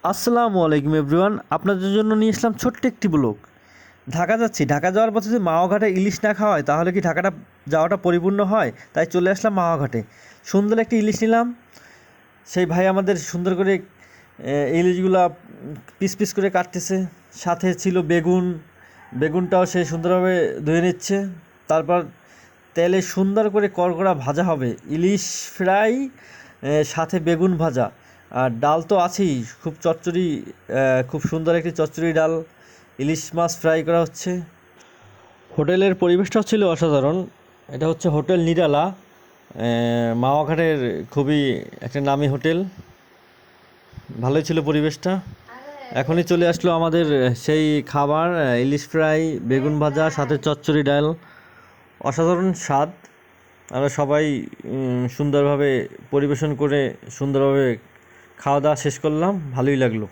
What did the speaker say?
আসসালামু আলাইকুম এভরিওয়ান, আপনাদের জন্য নিয়ে আসলাম ছোট্ট একটি ব্লগ। ঢাকা যাচ্ছি, ঢাকা যাওয়ার পথে যদি মাওয়া ইলিশ না খাওয়া হয় তাহলে কি ঢাকাটা যাওয়াটা পরিপূর্ণ হয়? তাই চলে আসলাম মাওয়া ঘাটে। সুন্দর একটি ইলিশ নিলাম। সেই ভাই আমাদের সুন্দর করে ইলিশগুলা পিস পিস করে কাটতেছে। সাথে ছিল বেগুন, বেগুনটাও সে সুন্দরভাবে ধুয়ে নিচ্ছে। তারপর তেলে সুন্দর করে কড়কড়া ভাজা হবে ইলিশ ফ্রাই, সাথে বেগুন ভাজা। আর ডাল তো আছেই, খুব চচ্চড়ি, খুব সুন্দর একটি চচ্চড়ি ডাল। ইলিশ মাছ ফ্রাই করা হচ্ছে। হোটেলের পরিবেশটাও ছিল অসাধারণ। এটা হচ্ছে হোটেল নিরালা, মাওয়াঘাটের খুবই একটা নামি হোটেল। ভালোই ছিল পরিবেশটা। এখনই চলে আসলো আমাদের সেই খাবার, ইলিশ ফ্রাই, বেগুন ভাজা, সাথে চচ্চড়ি ডাল। অসাধারণ স্বাদ। আমরা সবাই সুন্দরভাবে পরিবেশন করে সুন্দরভাবে খাওয়া দাওয়া শেষ করলাম। ভালোই লাগলো।